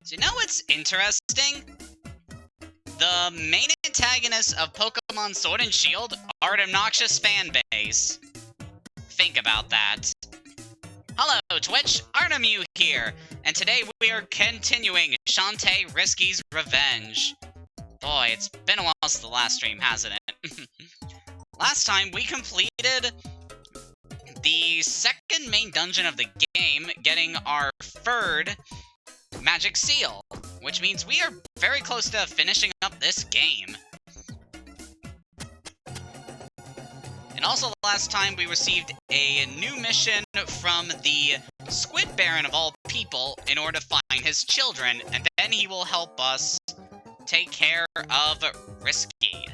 So you know what's interesting? The main antagonists of Pokemon Sword and Shield are an obnoxious fan base. Think about that. Hello, Twitch! Artemew here, and today we are continuing Shantae Risky's Revenge. Boy, it's been a while since the last stream, hasn't it? Last time, we completed the second main dungeon of the game, getting our third magic seal, which means we are very close to finishing up this game. And also last time we received a new mission from the Squid Baron of all people in order to find his children, and then he will help us take care of Risky.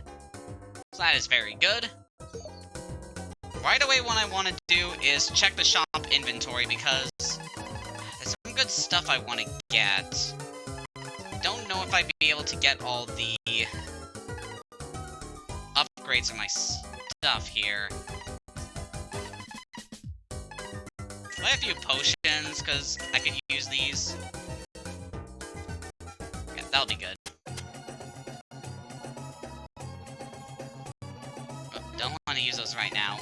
So that is very good. Right away what I want to do is check the shop inventory because there's some good stuff I want to get. Don't know if I'd be able to get all the upgrades of my stuff here. I have a few potions, because I could use these. Yeah, that'll be good. Oh, don't want to use those right now.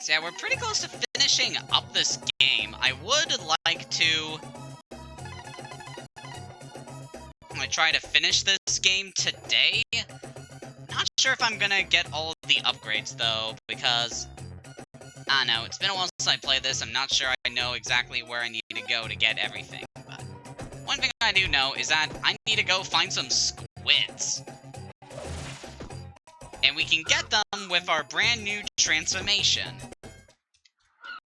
So yeah, we're pretty close to finishing up this game. I would like to try to finish this game today. Not sure if I'm gonna get all of the upgrades though, because I don't know, it's been a while since I played this. I'm not sure I know exactly where I need to go to get everything. But one thing I do know is that I need to go find some squids. And we can get them with our brand new transformation.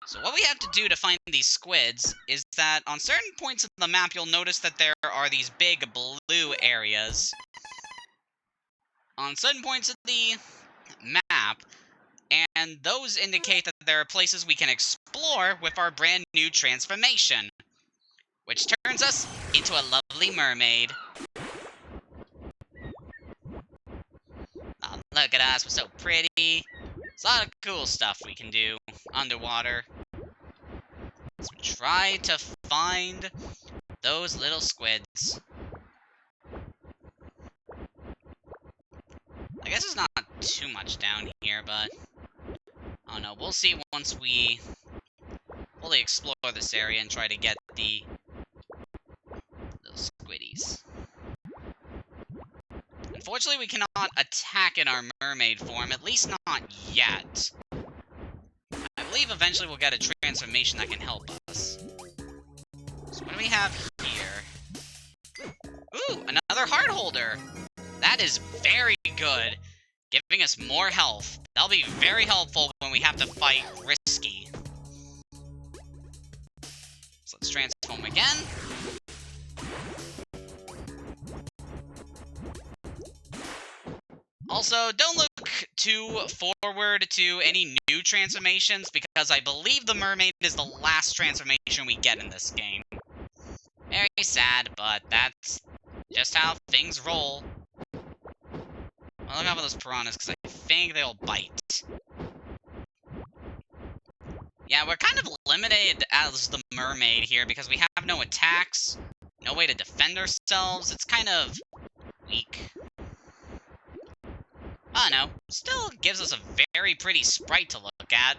So what we have to do to find these squids is that on certain points of the map, you'll notice that there are these big blue areas on certain points of the map, and those indicate that there are places we can explore with our brand new transformation, which turns us into a lovely mermaid. Oh, look at us, we're so pretty. There's a lot of cool stuff we can do underwater. So try to find those little squids. I guess there's not too much down here, but I don't know. We'll see once we fully explore this area and try to get those squiddies. Unfortunately, we cannot attack in our mermaid form, at least not yet. I believe eventually we'll get a transformation that can help us. So what do we have here? Ooh, another heart holder! That is very good, giving us more health. That'll be very helpful when we have to fight Risky. So let's transform again. Also, don't look too forward to any new transformations, because I believe the mermaid is the last transformation we get in this game. Very sad, but that's just how things roll. Well, look out for those piranhas, because I think they'll bite. Yeah, we're kind of limited as the mermaid here, because we have no attacks, no way to defend ourselves. It's kind of weak. I don't know, still gives us a very pretty sprite to look at.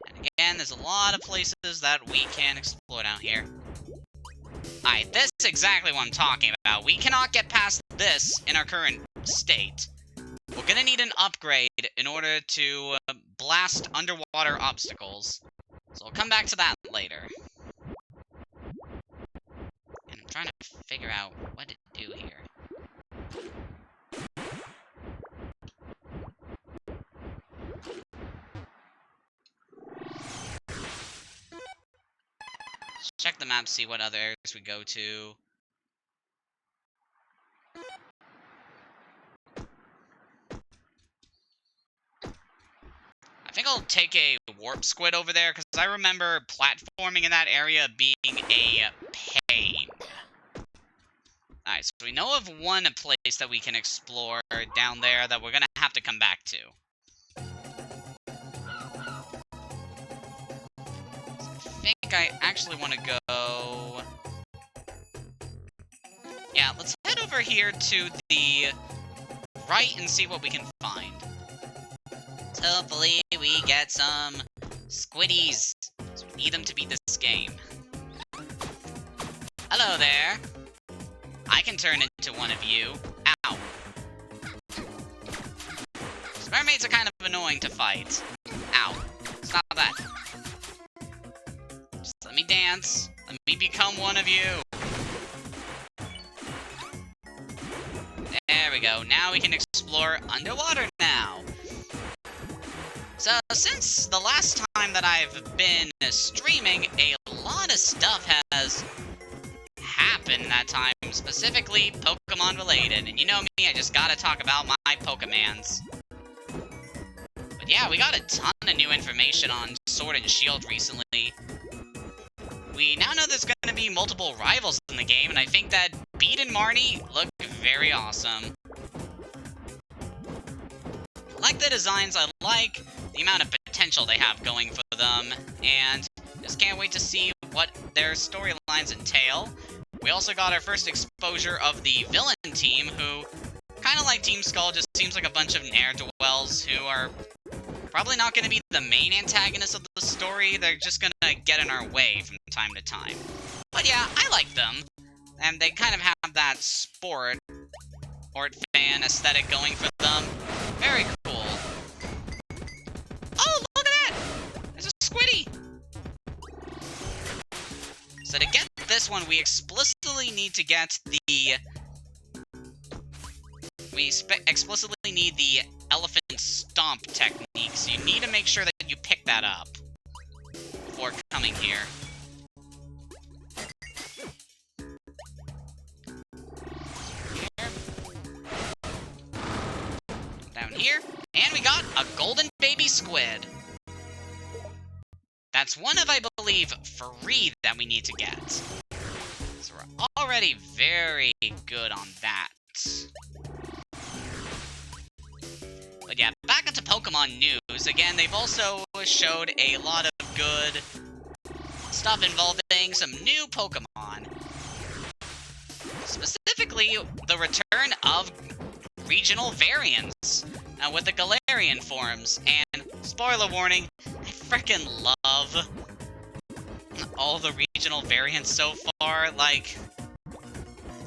And again, there's a lot of places that we can explore down here. Alright, this is exactly what I'm talking about. We cannot get past this in our current state. We're gonna need an upgrade in order to blast underwater obstacles. So we'll come back to that later. And I'm trying to figure out what to do here. Let's check the map, see what other areas we go to. I think I'll take a warp squid over there, because I remember platforming in that area being a pain. Alright, so we know of one place that we can explore down there that we're gonna have to come back to. So I think I actually want to go... Yeah, let's head over here to the right and see what we can find. So hopefully we get some squiddies. So we need them to beat this game. Hello there. I can turn into one of you. Ow. These mermaids are kind of annoying to fight. Ow. Stop that. Just let me dance. Let me become one of you. There we go. Now we can explore underwater now. So, since the last time that I've been streaming, a lot of stuff has happened that time, specifically Pokemon related. And you know me, I just gotta talk about my Pokemans. But yeah, we got a ton of new information on Sword and Shield recently. We now know there's gonna be multiple rivals in the game, and I think that Beat and Marnie look very awesome. I like the designs, I like the amount of potential they have going for them, and just can't wait to see what their storylines entail. We also got our first exposure of the villain team, who, kind of like Team Skull, just seems like a bunch of ne'er-do-wells who are probably not going to be the main antagonists of the story. They're just going to get in our way from time to time. But yeah, I like them, and they kind of have that sport fan aesthetic going for them. Very cool. Oh, look at that! There's a squiddy! So to get this one, we explicitly need to get the... explicitly need the elephant stomp technique, so you need to make sure that you pick that up before coming here. Down here, and we got a golden baby squid. That's one of, I believe, 3 that we need to get. So we're already very good on that. But yeah, back into Pokemon news. Again, they've also showed a lot of good stuff involving some new Pokemon. Specifically, the return of regional variants with the Galarian forms. And, spoiler warning, I frickin' love all the regional variants so far. Like,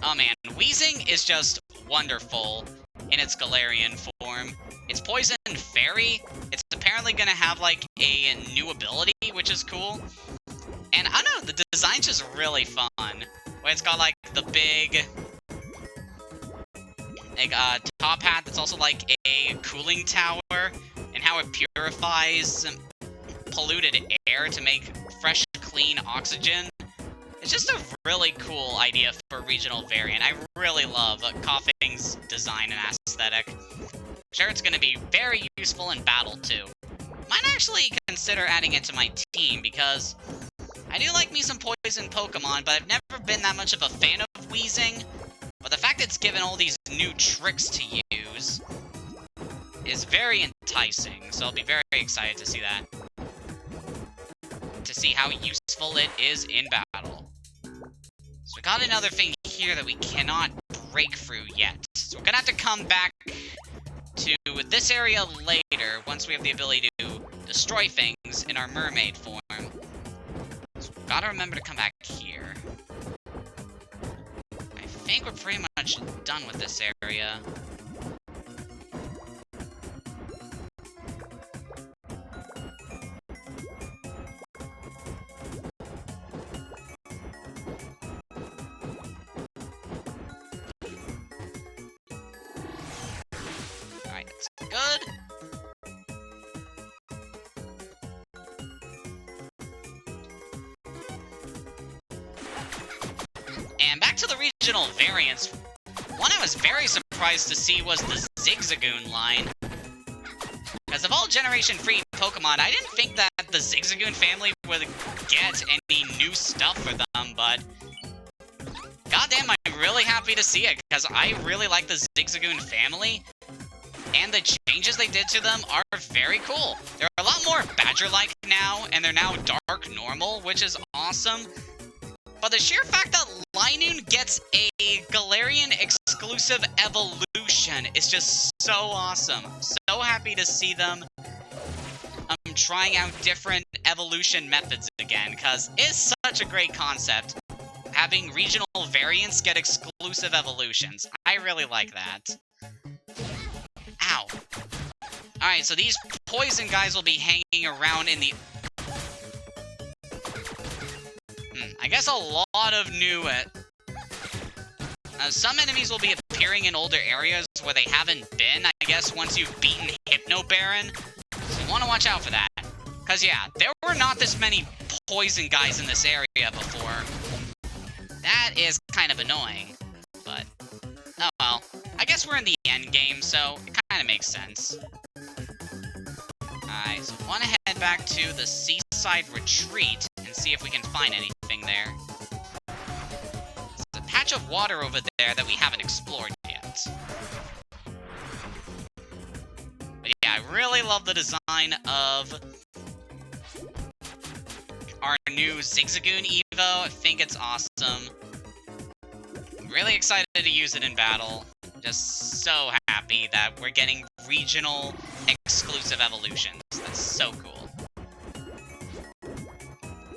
oh man, Weezing is just wonderful in its Galarian form. It's Poison Fairy. It's apparently gonna have, like, a new ability, which is cool. And, I don't know, the design's just really fun. Where it's got, like, the big... like, top hat that's also, like, a cooling tower. And how it purifies polluted air to make fresh, clean oxygen. It's just a really cool idea for a regional variant. I really love Koffing's design and aesthetic. Sure, it's going to be very useful in battle, too. Might actually consider adding it to my team, because I do like me some poison Pokemon, but I've never been that much of a fan of Weezing. But the fact that it's given all these new tricks to use is very enticing, so I'll be very excited to see that. To see how useful it is in battle. So we got another thing here that we cannot break through yet. So we're gonna have to come back to this area later, once we have the ability to destroy things in our mermaid form. So we've gotta remember to come back here. I think we're pretty much done with this area. Alright, that's good. And back to the regional variants. One I was very surprised to see was the Zigzagoon line. Because of all Generation 3 Pokemon, I didn't think that the Zigzagoon family would get any new stuff for them, but goddamn, I'm really happy to see it, because I really like the Zigzagoon family. and the changes they did to them are very cool. They're a lot more Badger-like now, and they're now Dark Normal, which is awesome. But the sheer fact that Linoon gets a Galarian exclusive evolution is just so awesome. So happy to see them trying out different evolution methods again, because it's such a great concept. Having regional variants get exclusive evolutions. I really like that. Ow. Alright, so these poison guys will be hanging around in the... I guess a lot of new... some enemies will be appearing in older areas where they haven't been, I guess, once you've beaten Hypno Baron. So you want to watch out for that. Because, yeah, there were not this many poison guys in this area before. That is kind of annoying, but... oh well. I guess we're in the end game, so it kind of makes sense. Alright, so I want to head back to the Seaside Retreat and see if we can find anything there. There's a patch of water over there that we haven't explored yet. But yeah, I really love the design of our new Zigzagoon Evo. I think it's awesome. I'm really excited to use it in battle. Just so happy that we're getting regional exclusive evolutions. That's so cool.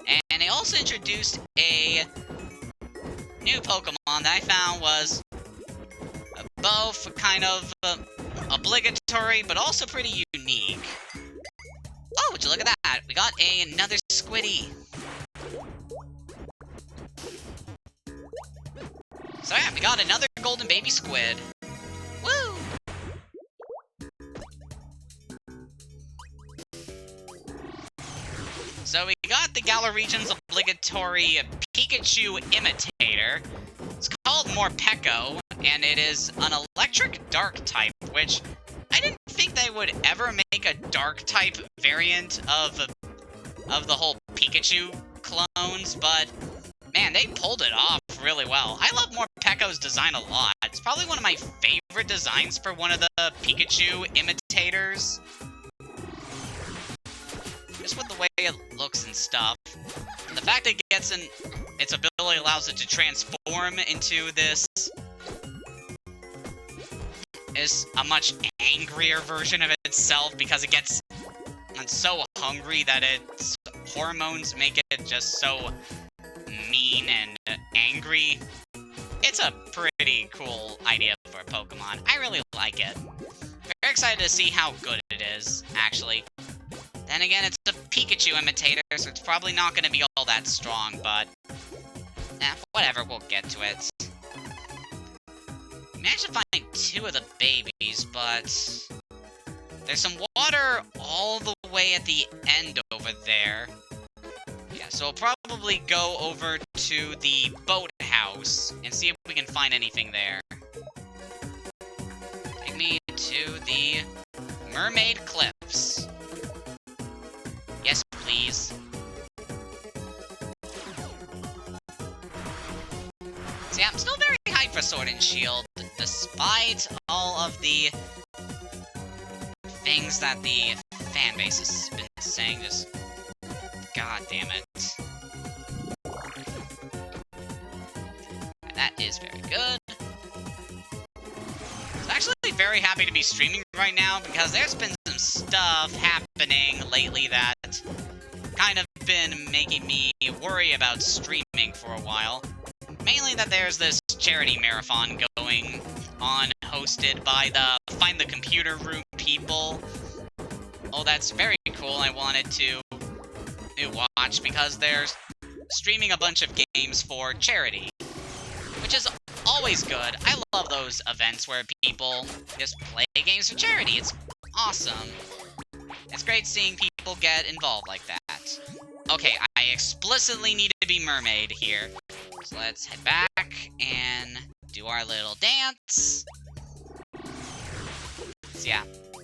And they also introduced a new Pokemon that I found was both kind of obligatory, but also pretty unique. Oh, would you look at that? We got another Squiddy. So yeah, we got another golden baby squid. Woo! So we got the Galar Region's obligatory Pikachu imitator. It's called Morpeko, and it is an electric dark type, which I didn't think they would ever make a dark type variant of the whole Pikachu clones, but man, they pulled it off really well. I love Morpeko's design a lot. It's probably one of my favorite designs for one of the Pikachu imitators. Just with the way it looks and stuff. And the fact it gets its ability allows it to transform into this is a much angrier version of itself because it gets so hungry that its hormones make it just so mean and angry. It's a pretty cool idea for a Pokemon. I really like it. Very excited to see how good it is, actually. Then again, it's a Pikachu imitator, so it's probably not going to be all that strong, but... whatever, we'll get to it. We managed to find 2 of the babies, but... there's some water all the way at the end over there. Yeah, so we'll probably go over to the boathouse and see if we can find anything there. Take me to the Mermaid Cliffs. Yes, please. See, I'm still very hyped for Sword and Shield, despite all of the things that the fanbase has been saying. Just, god damn it. That is very good. I'm actually very happy to be streaming right now because there's been some stuff happening lately that kind of been making me worry about streaming for a while. Mainly that there's this charity marathon going on, hosted by the Find the Computer Room people. Oh, that's very cool. I wanted to watch because they're streaming a bunch of games for charity, which is always good. I love those events where people just play games for charity. It's awesome. It's great seeing people get involved like that. Okay, I explicitly need to be mermaid here. So let's head back and do our little dance. So yeah.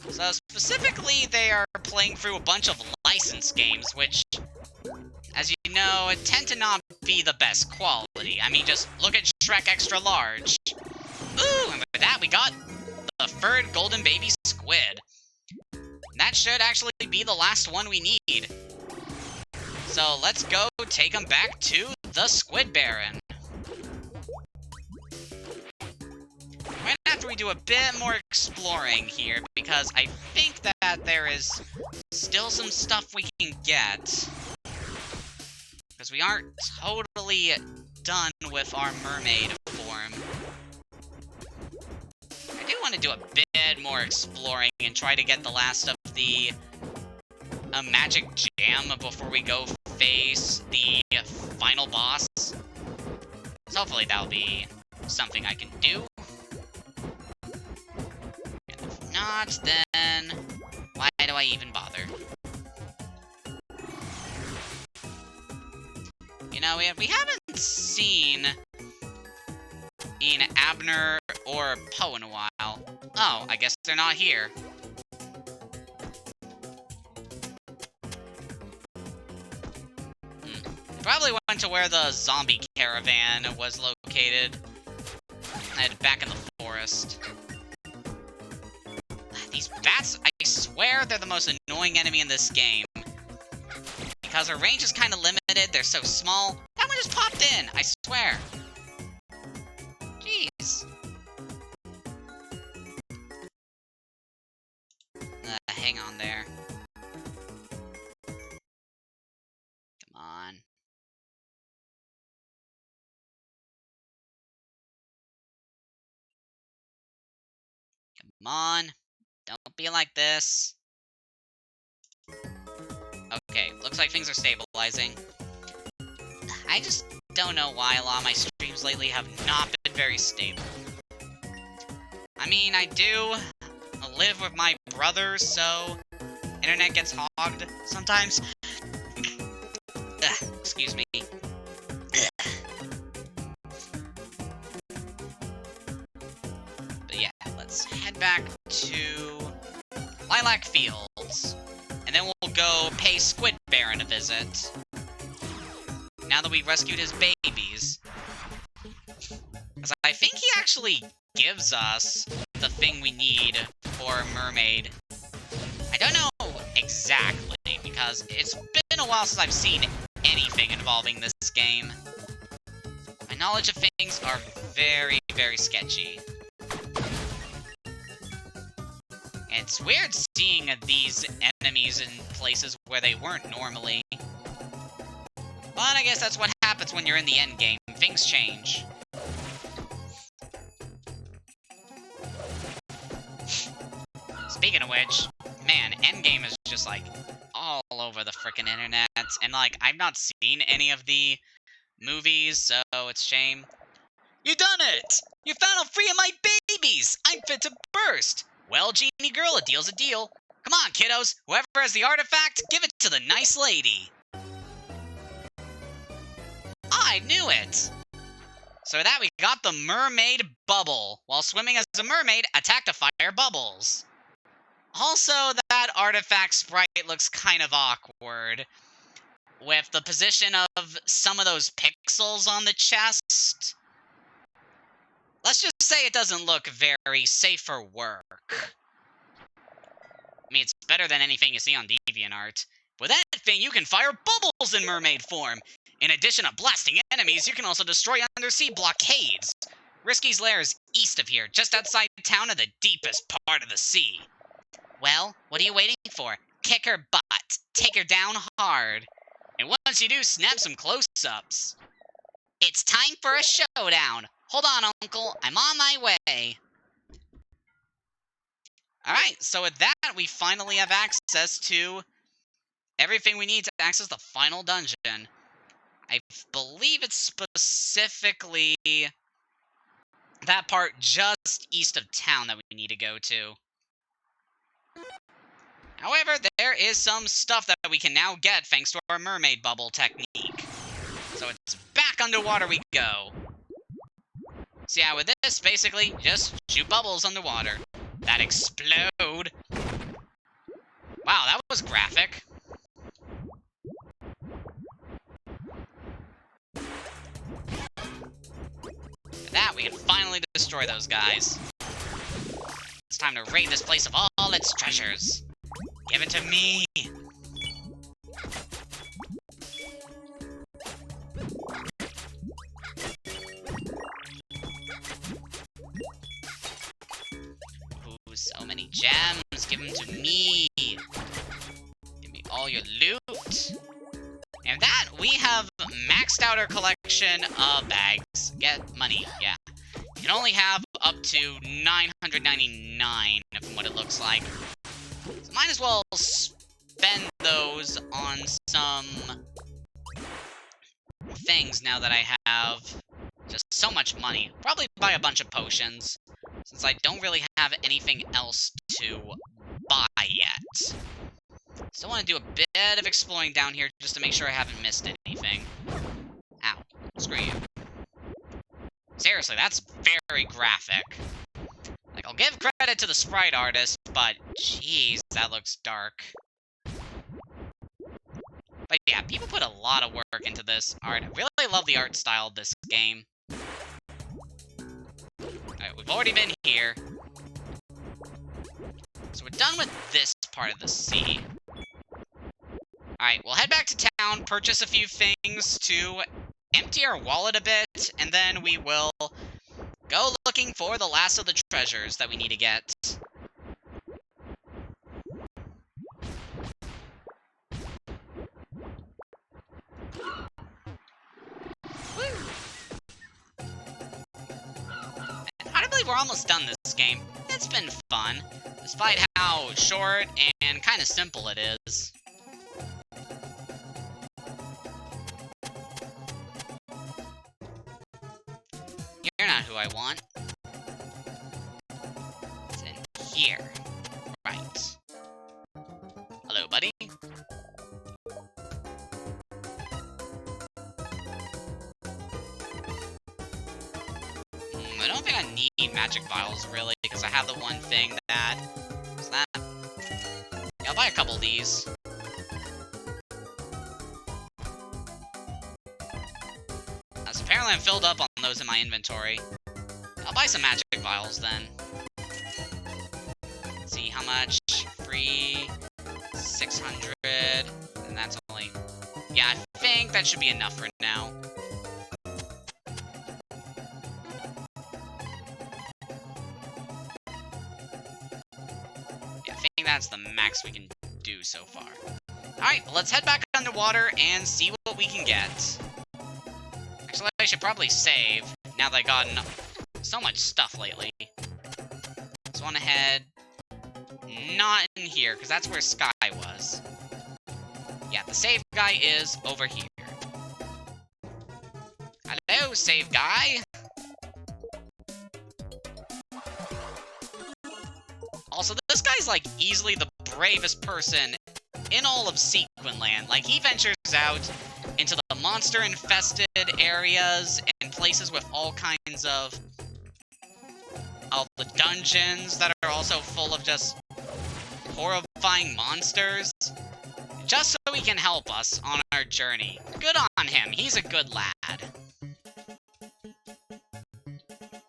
So specifically, they are playing through a bunch of licensed games, which, as you know, tend to not be the best quality. I mean, just look at Shrek Extra Large. Ooh, and with that, we got the third golden baby squid. squid. That should actually be the last one we need. So let's go take him back to the Squid Baron. Right after we do a bit more exploring here, because I think that there is still some stuff we can get. Because we aren't totally done with our mermaid form. I do want to do a bit more exploring and try to get the last of the magic jam before we go face the final boss. So hopefully that'll be something I can do. And if not, then why do I even bother? You know, we haven't seen Abner or Poe in a while. Oh, I guess they're not here. Probably went to where the zombie caravan was located. And back in the forest. These bats, I swear they're the most annoying enemy in this game. Because their range is kind of limited, they're so small. That one just popped in, I swear. Jeez. Hang on there. Come on. Come on. Don't be like this. Okay, looks like things are stabilizing. I just don't know why a lot of my streams lately have not been very stable. I mean, I do live with my brother, so internet gets hogged sometimes. Ugh, excuse me. Ugh. But yeah, let's head back to Lilac Fields. And then we'll go pay Squid Baron a visit. Now that we've rescued his babies. Because I think he actually gives us the thing we need for a mermaid. I don't know exactly, because it's been a while since I've seen anything involving this game. My knowledge of things are very, very sketchy. And it's weird seeing these enemies in places where they weren't normally. But I guess that's what happens when you're in the endgame. Things change. Speaking of which, man, endgame is just, like, all over the frickin' internet. And, like, I've not seen any of the movies, so it's a shame. You done it! You found all 3 of my babies! I'm fit to burst! Well, Genie Girl, a deal's a deal. Come on, kiddos! Whoever has the artifact, give it to the nice lady! I knew it! So that we got the mermaid bubble. While swimming as a mermaid, attack to fire bubbles. Also, that artifact sprite looks kind of awkward. With the position of some of those pixels on the chest. Let's just say it doesn't look very safe for work. I mean, it's better than anything you see on DeviantArt. With that thing, you can fire bubbles in mermaid form. In addition to blasting enemies, you can also destroy undersea blockades. Risky's lair is east of here, just outside town in the deepest part of the sea. Well, what are you waiting for? Kick her butt. Take her down hard. And once you do, snap some close-ups. It's time for a showdown. Hold on, Uncle. I'm on my way. Alright, so with that, we finally have access to everything we need to access the final dungeon. I believe it's specifically that part just east of town that we need to go to. However, there is some stuff that we can now get thanks to our mermaid bubble technique. So it's back underwater we go. So yeah, with this, basically, just shoot bubbles underwater. That explode. Wow, that was graphic. With that, we can finally destroy those guys. It's time to raid this place of all its treasures. Give it to me! Ooh, so many gems. Give them to me. Give me all your loot. And that, we have maxed out our collection of bags. Get money, yeah. You can only have up to 999 from what it looks like. So might as well spend those on some things now that I have just so much money. Probably buy a bunch of potions, since I don't really have anything else to buy yet. Still want to do a bit of exploring down here just to make sure I haven't missed anything. Ow. Screw you. Seriously, that's very graphic. Like, I'll give credit to the sprite artist, but jeez, that looks dark. But yeah, people put a lot of work into this art. I really love the art style of this game. Alright, we've already been here. So we're done with this part of the sea. Alright, we'll head back to town, purchase a few things to empty our wallet a bit, and then we will go looking for the last of the treasures that we need to get. Woo! And I believe we're almost done this game. It's been fun, despite how short and kind of simple it is. You're not who I want. It's in here. Right. Hello, buddy. I don't think I need magic vials, really, because I have the one thing that... What's that? Yeah, I'll buy a couple of these. As apparently I'm filled up on those in my inventory. I'll buy some magic vials, then. Let's see how much. Free... 600... And that's only... Yeah, I think that should be enough for now. That's the max we can do so far. Alright, well, let's head back underwater and see what we can get. Actually, I should probably save, now that I've gotten so much stuff lately. Just want to head... not in here, because that's where Sky was. Yeah, the save guy is over here. Hello, save guy! Also, this guy's, like, easily the bravest person in all of Sequinland. Like, he ventures out into the monster-infested areas and places with all kinds of the dungeons that are also full of just horrifying monsters, just so he can help us on our journey. Good on him. He's a good lad. You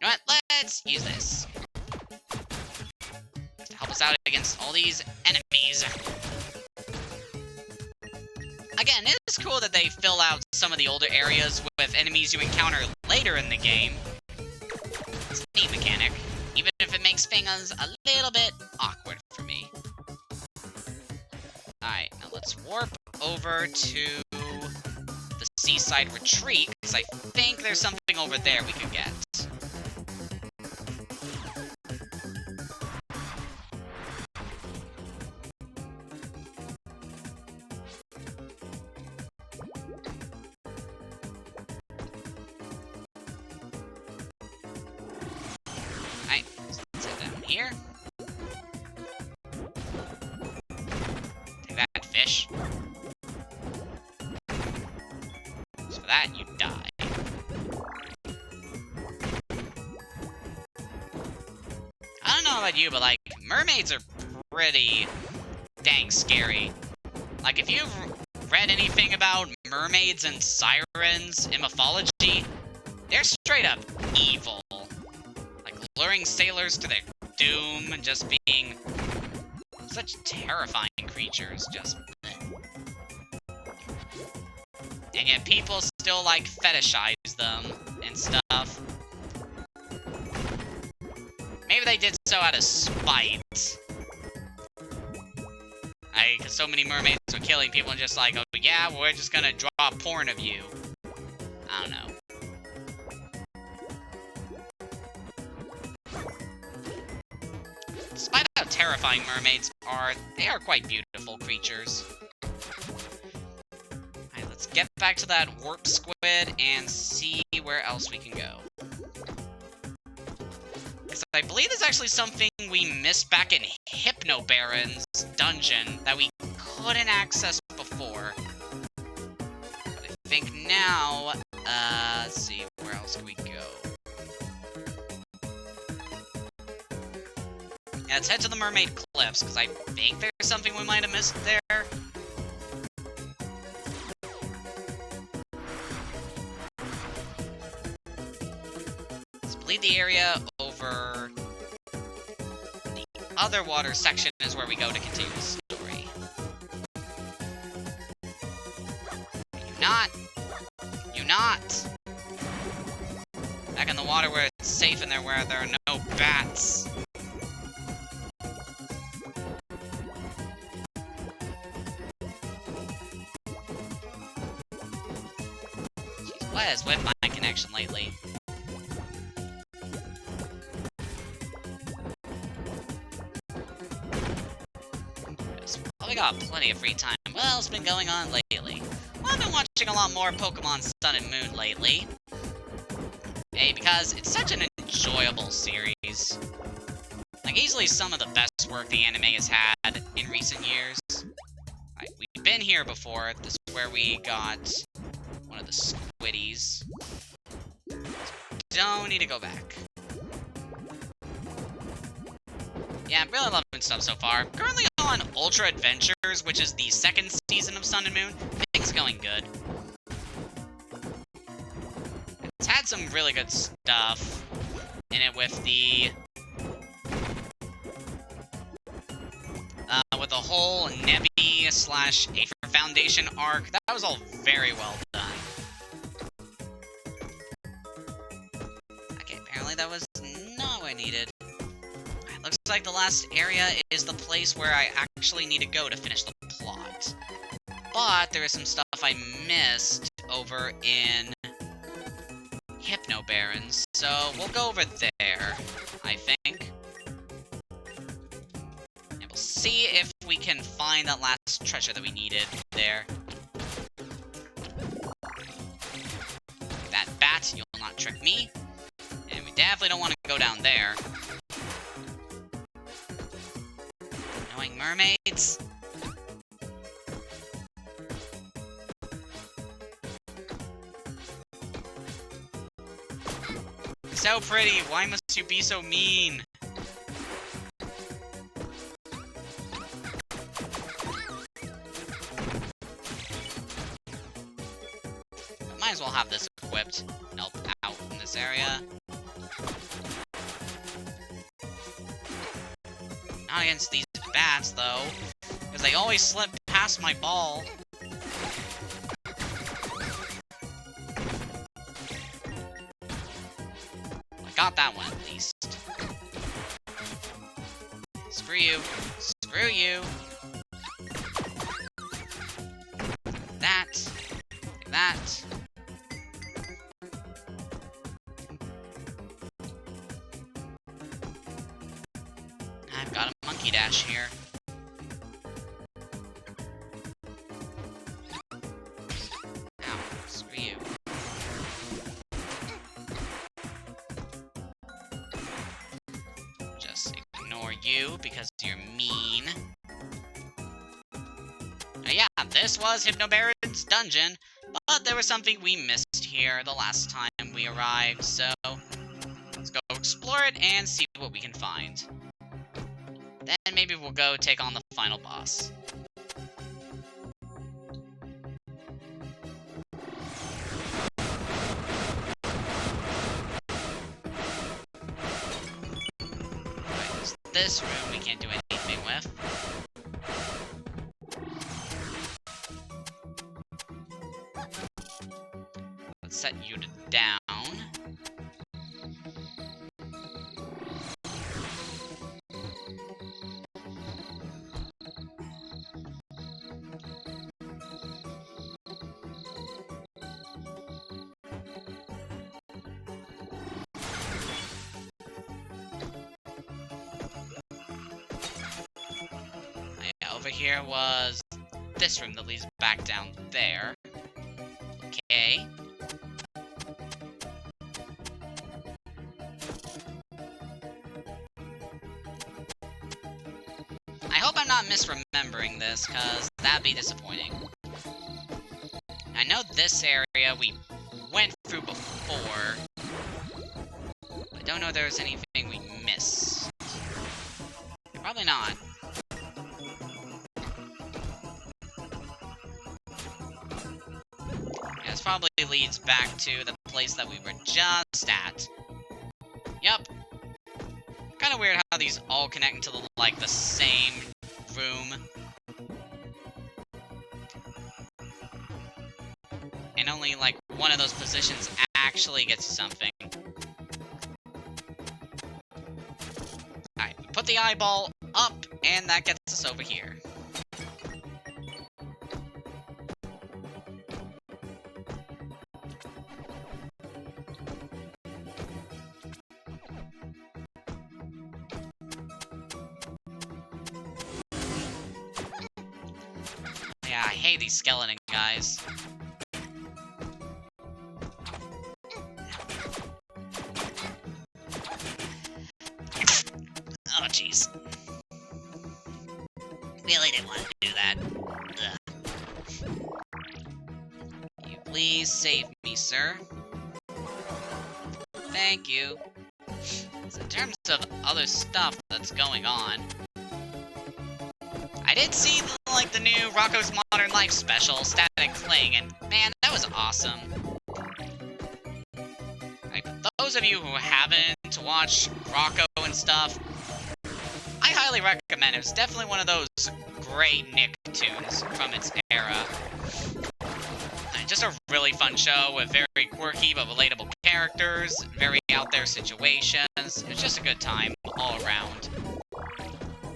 know what? Let's use this. Help us out against all these enemies. Again, it is cool that they fill out some of the older areas with enemies you encounter later in the game. It's a neat mechanic, even if it makes things a little bit awkward for me. Alright, now let's warp over to the seaside retreat, because I think there's something over there we could get. Here. Take that, fish. So for that, you die. I don't know about you, but, like, mermaids are pretty dang scary. Like, if you've read anything about mermaids and sirens in mythology, they're straight up evil. Like, luring sailors to their doom and just being such terrifying creatures, just... And yet people still, like, fetishize them and stuff. Maybe they did so out of spite. Because so many mermaids were killing people and just like, oh yeah, we're just gonna draw porn of you. I don't know. Despite how terrifying mermaids are, they are quite beautiful creatures. Alright, let's get back to that warp squid and see where else we can go. Because I believe there's actually something we missed back in Hypno Baron's dungeon that we couldn't access before. But I think now, let's see, where else can we go? Yeah, let's head to the Mermaid Cliffs, because I think there's something we might have missed there. Let's bleed the area over the other water section is where we go to continue the story. You not! Back in the water where it's safe and where there are no bats. Jeez, what is with my connection lately? Well, we got plenty of free time. What else been going on lately? Well, I've been watching a lot more Pokemon Sun and Moon lately. Hey, because it's such an enjoyable series. Like, easily some of the best work the anime has had in recent years. Right, we've been here before. This is where we got one of the squiddies. Don't need to go back. Yeah, I'm really loving stuff so far. Currently on Ultra Adventures, which is the second season of Sun and Moon. Things going good. It's had some really good stuff in it with the whole Nebby / Aether Foundation arc. That was all very well done. Okay, apparently that was not what I needed. Looks like the last area is the place where I actually need to go to finish the plot. But there is some stuff I missed over in Hypno Barons, so we'll go over there, I think. And we'll see if we can find that last treasure that we needed there. That bat, you'll not trick me. And we definitely don't want to go down there. Annoying mermaids. So pretty, why must you be so mean? Might as well have this equipped. Nope, out in this area. Not against these bats, though, because they always slip past my ball. I got that one, at least. Screw you. Screw you. That. That. I've got a monkey dash here. Ow, screw you. Just ignore you because you're mean. Now, yeah, this was Hypno Baron's dungeon, but there was something we missed here the last time we arrived, so let's go explore it and see what we can find. Then maybe we'll go take on the final boss. Right, this room we can't do anything with. Let's set you to down. Over here was this room that leads back down there. Okay. I hope I'm not misremembering this, because that'd be disappointing. I know this area we went through before, but I don't know if there was anything we missed. Probably not. This probably leads back to the place that we were just at. Yep. Kind of weird how these all connect into the, like, the same room. And only, like, one of those positions actually gets you something. Alright, put the eyeball up, and that gets us over here. Yeah, I hate these skeleton guys. Oh, jeez. Really didn't want to do that. Ugh. You please save me, sir. Thank you. So in terms of other stuff that's going on, I did see, like, the new Rocko's Modern Life special, Static Cling, and man, that was awesome. Like, those of you who haven't watched Rocko and stuff, I highly recommend it. It's definitely one of those great Nicktoons from its era. And just a really fun show with very quirky but relatable characters, very out there situations. It was just a good time all around.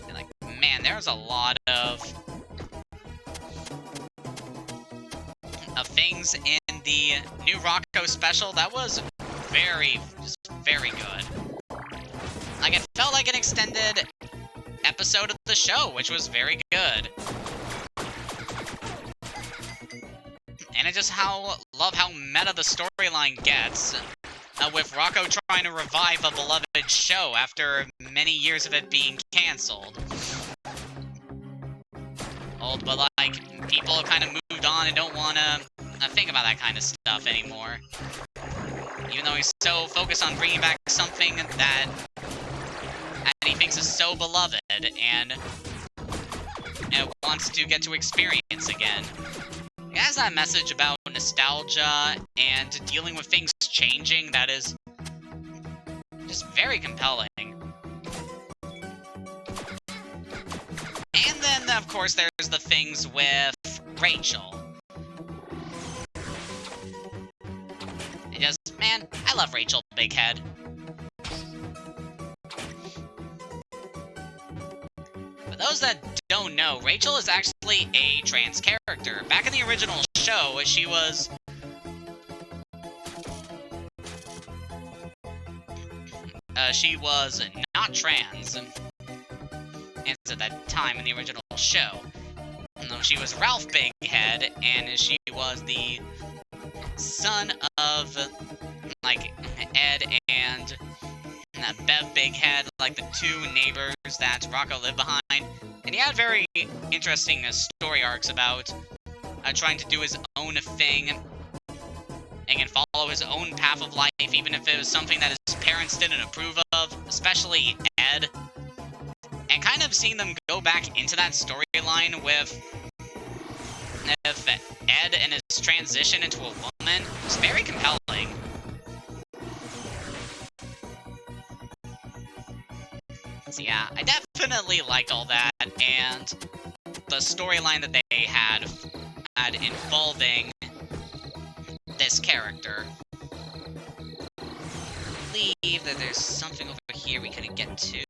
And, like, man, there's a lot of things in the new Rocko special that was just very good. Like, it felt like an extended episode of the show, which was very good. And I just love how meta the storyline gets, with Rocko trying to revive a beloved show after many years of it being cancelled. Old, but like, people have kind of moved on and don't want to think about that kind of stuff anymore. Even though he's so focused on bringing back something that he thinks is so beloved and wants to get to experience again. It has that message about nostalgia and dealing with things changing that is just very compelling. And then, of course, there's the things with Rachel. It just, man, I love Rachel Bighead. For those that don't know, Rachel is actually a trans character. Back in the original show, she was not trans, and at that time in the original show. No, she was Ralph Bighead, and she was the son of, like, Ed and Bev Bighead, like the two neighbors that Rocko lived behind. And he had very interesting story arcs about trying to do his own thing and follow his own path of life, even if it was something that his parents didn't approve of, especially Ed. And kind of seeing them go back into that storyline with Ed and his transition into a woman was very compelling. So yeah, I definitely liked all that, and the storyline that they had involving this character. I believe that there's something over here we couldn't get to.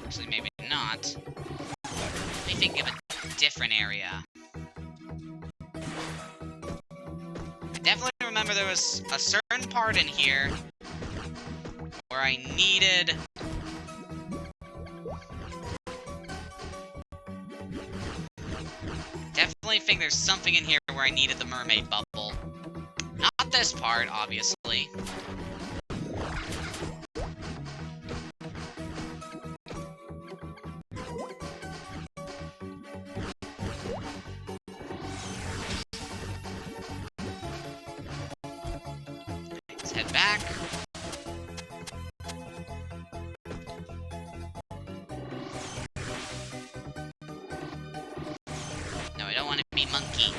Actually, maybe not. Let me think of a different area. I definitely remember there was a certain part in here where I needed... Definitely think there's something in here where I needed the mermaid bubble. Not this part, obviously. Let's head back. No, I don't want to be monkey.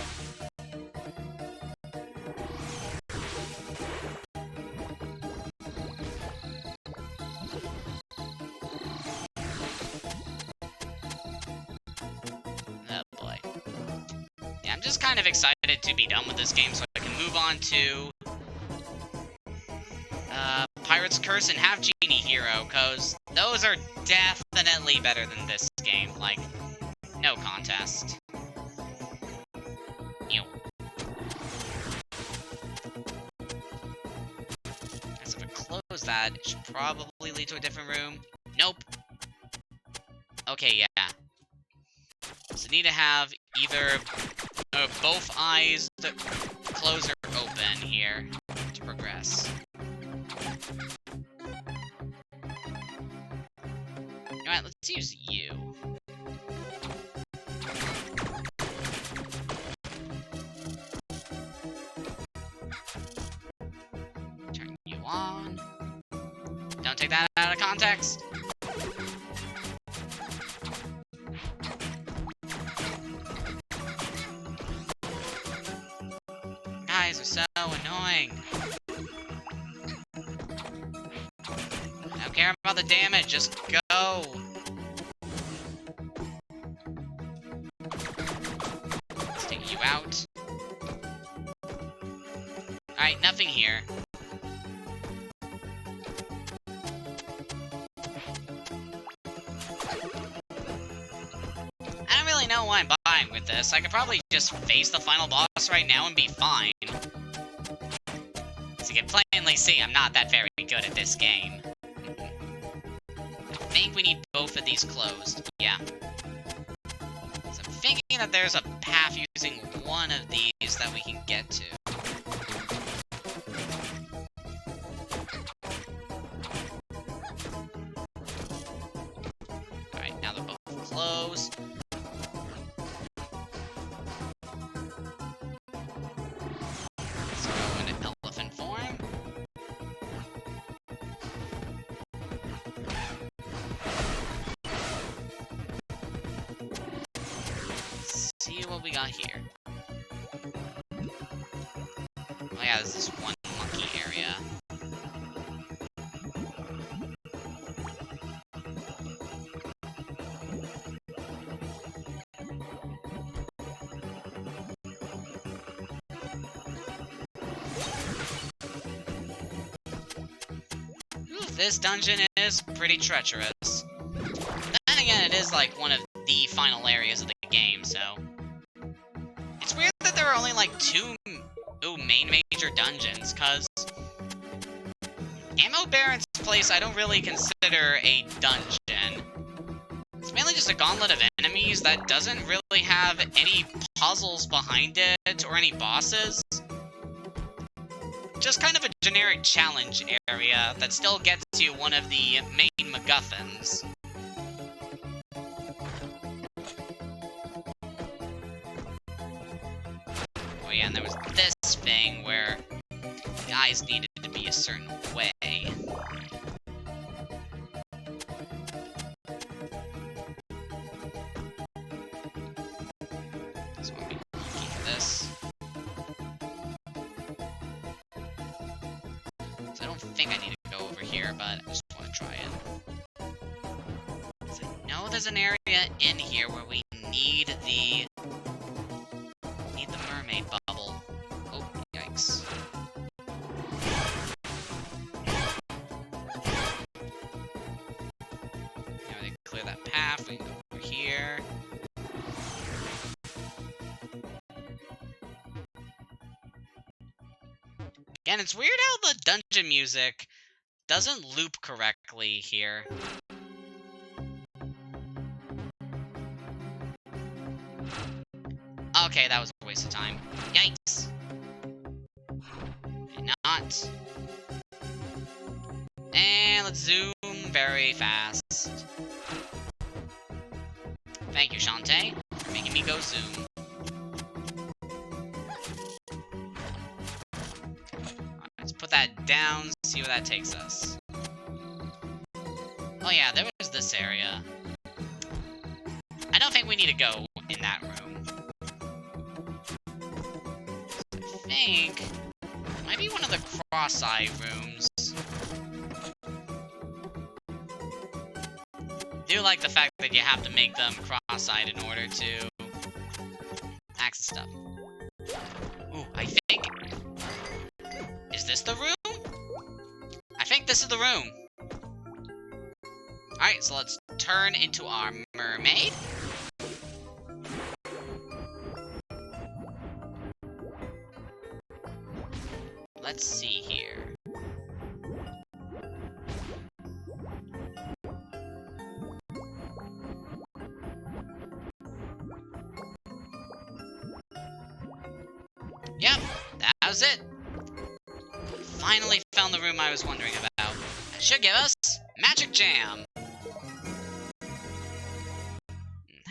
Oh boy. Yeah, I'm just kind of excited to be done with this game so I can move on to Pirate's Curse and Half Genie Hero, because those are definitely better than this game. Like, no contest. Ew. As if I close that, it should probably lead to a different room. Nope. Okay, yeah. So need to have either both eyes closed or open here to progress. Alright, let's use you. Turn you on. Don't take that out of context. Guys are so annoying. I don't care about the damage, just go. Let's take you out. Alright, nothing here. I don't really know what I'm buying with this. I could probably just face the final boss right now and be fine. As you can plainly see, I'm not that very good at this game. I think we need both of these closed. Yeah. So I'm thinking that there's a path using one of these that we can get to. Alright, now they're both closed. Let's go into elephant form. Let's see what we got here. Oh yeah, this is one monkey area. Ooh, this dungeon is pretty treacherous. Then again, it is like one of the final areas of the game, so... It's weird that there are only like two main major dungeons, cause... Ammo Baron's place I don't really consider a dungeon. It's mainly just a gauntlet of enemies that doesn't really have any puzzles behind it, or any bosses. Just kind of a generic challenge area that still gets you one of the main MacGuffins. Oh yeah, and there was this thing where the eyes needed to be a certain way. Just want to be looking at this. So I don't think I need to go over here, but I just want to try it. there's an area in here where we need the mermaid bubble. Oh, yikes. Now we clear that path, we go over here. Again, it's weird how the dungeon music doesn't loop correctly here. Okay, that was a waste of time. Yikes! Maybe not. And let's zoom very fast. Thank you, Shantae, for making me go zoom. Alright, let's put that down, see where that takes us. Oh yeah, there was this area. I don't think we need to go in that room. I think it might be one of the cross-eye rooms. I do like the fact that you have to make them cross-eyed in order to access stuff. Ooh, I think... Is this the room? I think this is the room. Alright, so let's turn into our mermaid. Let's see here. Yep, that was it. Finally found the room I was wondering about. It should give us Magic Jam. I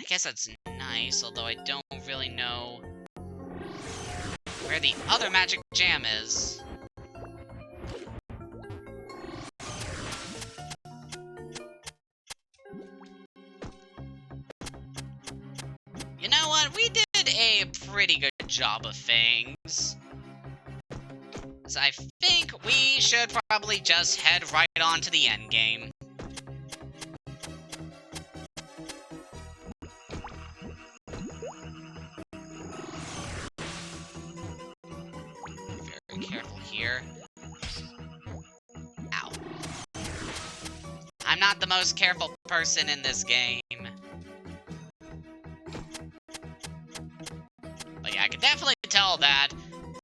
guess that's nice, although I don't really know where the other Magic Jam is. You know what? We did a pretty good job of things. So I think we should probably just head right on to the end game. Very careful here. Ow. I'm not the most careful person in this game. But yeah, I can definitely tell that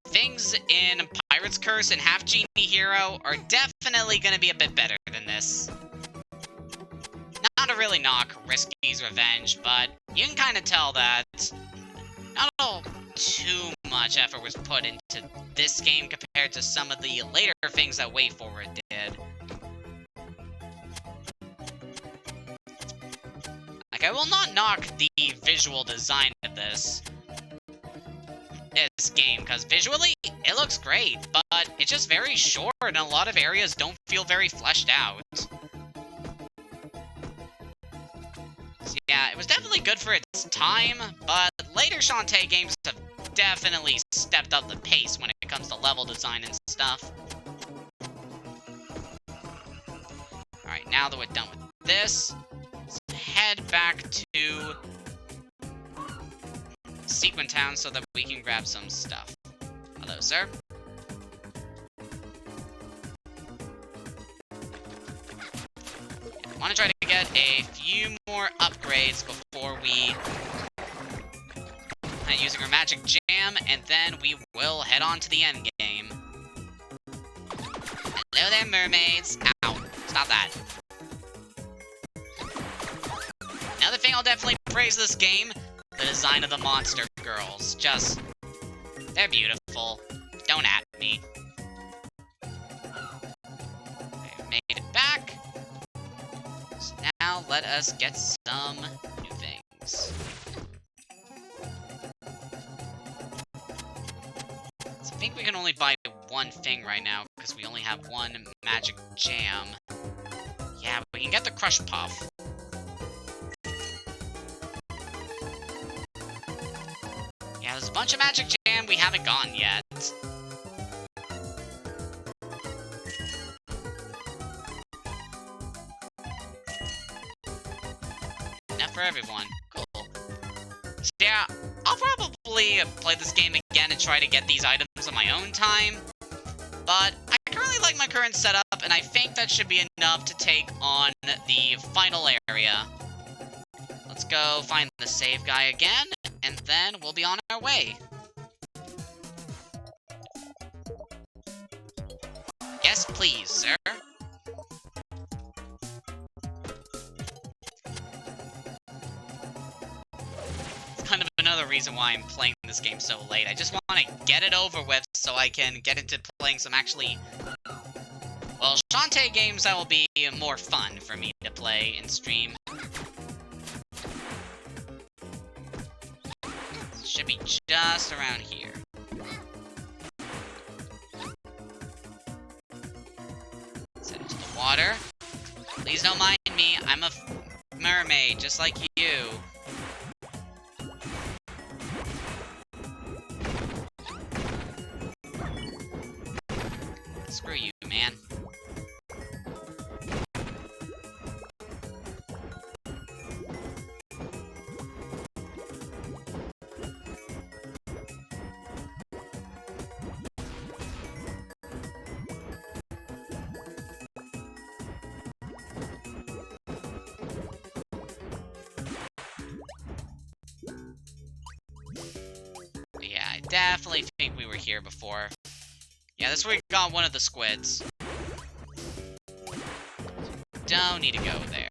things in Pirate's Curse and Half Genie Hero are definitely going to be a bit better than this. Not to really knock Risky's Revenge, but you can kind of tell that not all too much effort was put into this game compared to some of the later things that Way Forward did. Like, I will not knock the visual design of this game, because visually, it looks great, but it's just very short, and a lot of areas don't feel very fleshed out. So yeah, it was definitely good for its time, but later Shantae games have definitely stepped up the pace when it comes to level design and stuff. Alright, now that we're done with this, let's head back to Sequin Town so that we can grab some stuff. Hello, sir. I want to try to get a few more upgrades before we using our Magic Jam, and then we will head on to the end game. Hello there, mermaids. Ow. Stop that. Another thing I'll definitely praise this game, the design of the monster girls. Just, they're beautiful. Don't at me. Okay, made it back. So now let us get some new things. So I think we can only buy one thing right now because we only have one Magic Jam. Yeah, we can get the Crush Puff. Yeah, there's a bunch of Magic Jam we haven't gotten yet. for everyone. Cool. So yeah, I'll probably play this game again and try to get these items on my own time. But I currently like my current setup, and I think that should be enough to take on the final area. Let's go find the save guy again, and then we'll be on our way. Yes, please, sir. It's kind of another reason why I'm playing this game so late. I just want to get it over with so I can get into playing some actually, well, Shantae games that will be more fun for me to play and stream. Should be just around here. Set into the water. Please don't mind me. I'm a mermaid, just like you. Screw you, man. Yeah, I definitely think we were here before. Yeah, this is where we got one of the squids. Don't need to go there.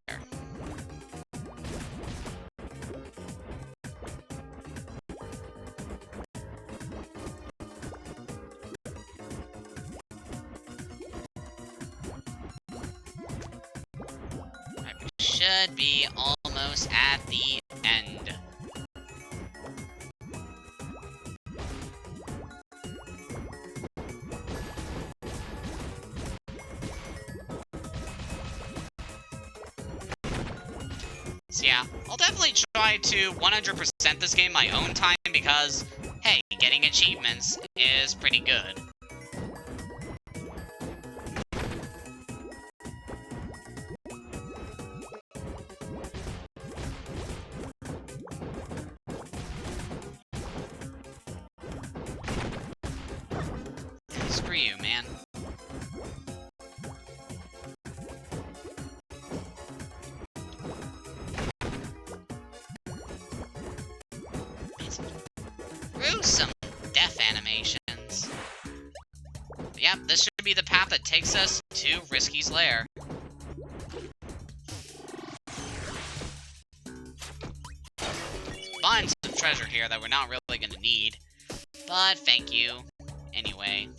Right, we should be almost at the end. So yeah, I'll definitely try to 100% this game my own time because, hey, getting achievements is pretty good. Screw you, man. Gruesome death animations. But yep, this should be the path that takes us to Risky's lair. Bunch of treasure here that we're not really gonna need, but thank you anyway.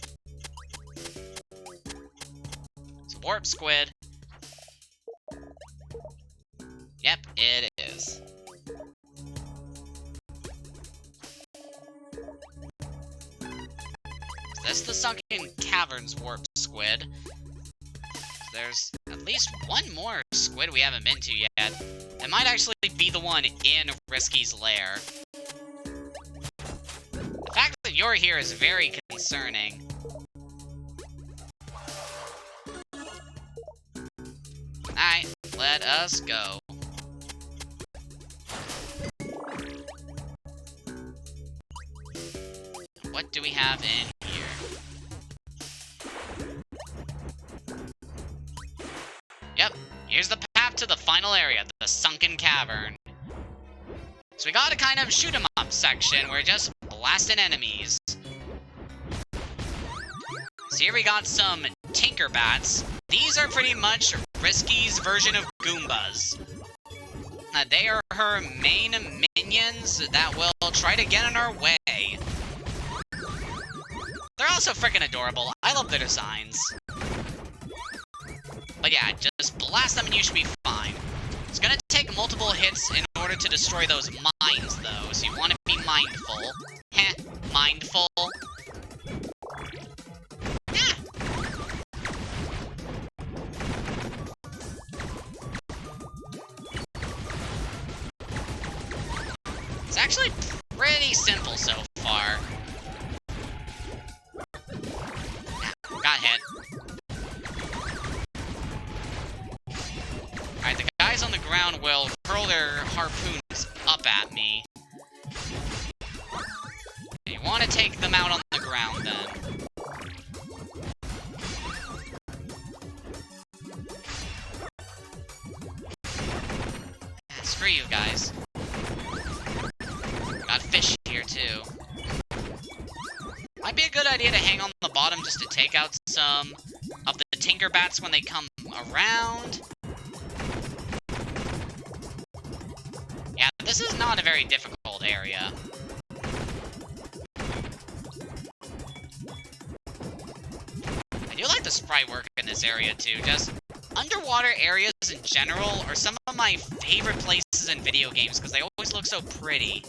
It's a warp squid. Yep, it is. That's the Sunken Caverns warp squid. There's at least one more squid we haven't been to yet. It might actually be the one in Risky's lair. The fact that you're here is very concerning. Alright, let us go. What do we have in here? Yep, here's the path to the final area, the Sunken Cavern. So we got a kind of shoot 'em up section where we're just blasting enemies. So here we got some Tinkerbats. These are pretty much Risky's version of Goombas. They are her main minions that will try to get in our way. They're also freaking adorable. I love their designs. But yeah, just blast them and you should be fine. It's gonna take multiple hits in order to destroy those mines, though, so you want to be mindful. Heh, mindful. Ah. It's actually pretty simple so far. Got hit. Alright, the guys on the ground will hurl their harpoons up at me. You want to take them out on the ground, then. Screw you guys. Got fish here, too. Might be a good idea to hang on the bottom just to take out some of the Tinkerbats when they come around. Yeah, this is not a very difficult area. I do like the sprite work in this area, too. Just underwater areas in general are some of my favorite places in video games because they always look so pretty.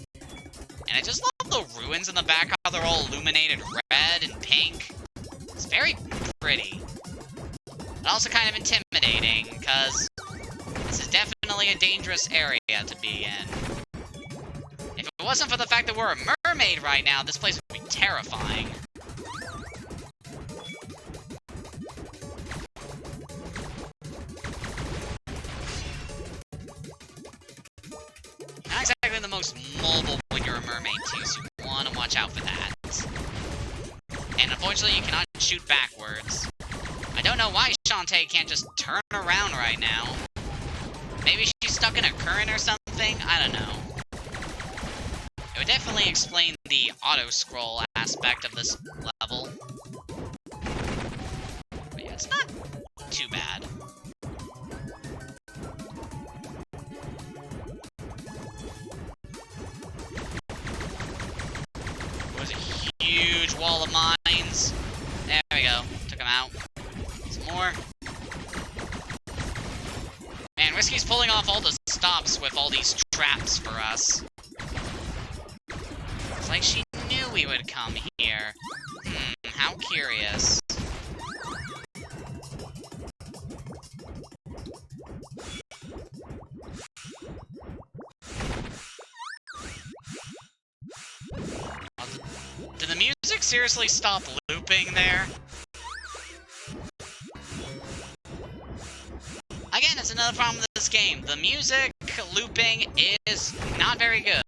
And I just love the ruins in the back, how they're all illuminated red and pink. It's very pretty. But also kind of intimidating, because this is definitely a dangerous area to be in. If it wasn't for the fact that we're a mermaid right now, this place would be terrifying. Not exactly the most mobile when you're a mermaid, too, so you want to watch out for that. And unfortunately, you cannot shoot backwards. I don't know why Shantae can't just turn around right now. Maybe she's stuck in a current or something? I don't know. It would definitely explain the auto-scroll aspect of this level. But yeah, it's not too bad. Huge wall of mines. There we go. Took him out. Some more. Man, Risky's pulling off all the stops with all these traps for us. It's like she knew we would come here. How curious. Did the music seriously stop looping there? Again, it's another problem with this game. The music looping is not very good.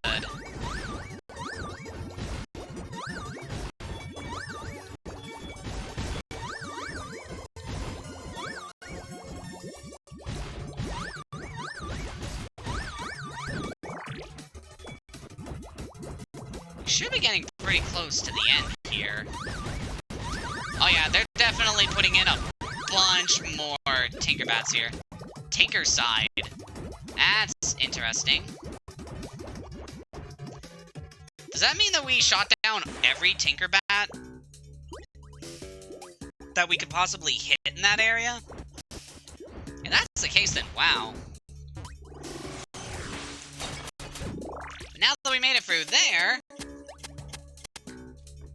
Should be getting pretty close to the end here. Oh yeah, they're definitely putting in a bunch more Tinkerbats here. Tinker side. That's interesting. Does that mean that we shot down every Tinkerbat that we could possibly hit in that area? If that's the case, then wow. But now that we made it through there,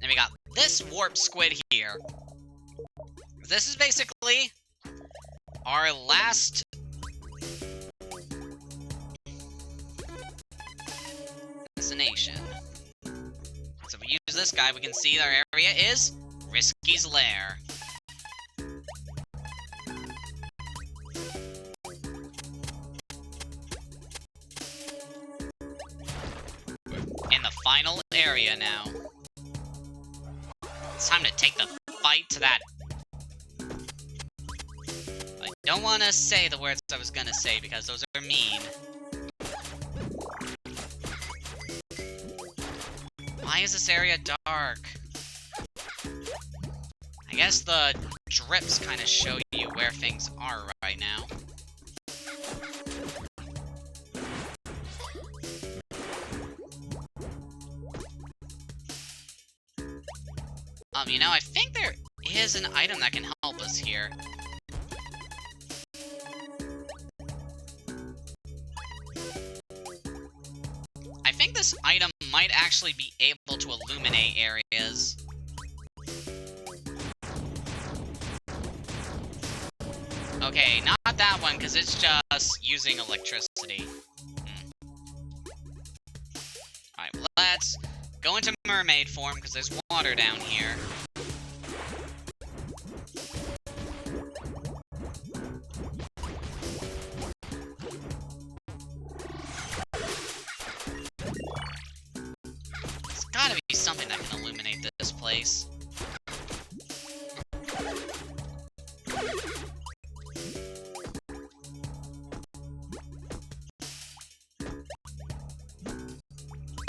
then we got this warp squid here. This is basically our last destination. So if we use this guy, we can see our area is Risky's Lair. In the final area now. It's time to take the fight to that. I don't want to say the words I was gonna say because those are mean. Why is this area dark? I guess the drips kind of show you where things are right now. You know, I think there is an item that can help us here. I think this item might actually be able to illuminate areas. Okay, not that one, because it's just using electricity. Alright, let's go into mermaid form, because there's water down here.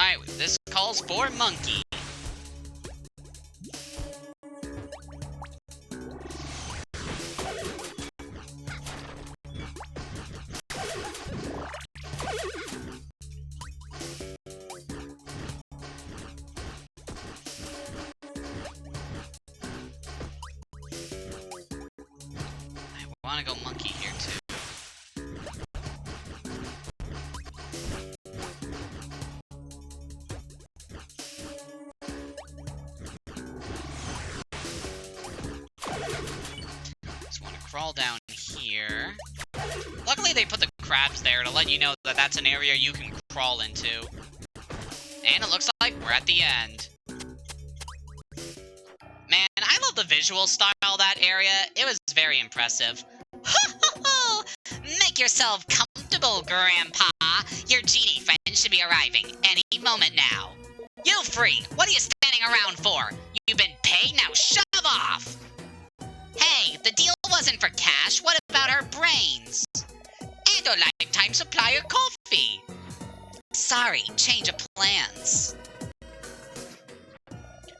Alright, this calls for monkey. I wanna go monkey here too. Crawl down here. Luckily they put the crabs there to let you know that that's an area you can crawl into. And it looks like we're at the end. Man, I love the visual style of that area. It was very impressive. Make yourself comfortable, Grandpa. Your genie friend should be arriving any moment now. You three, what are you standing around for? You've been paid, now shove off! Hey, the deal wasn't for cash, what about our brains? And a lifetime supply of coffee. Sorry, change of plans.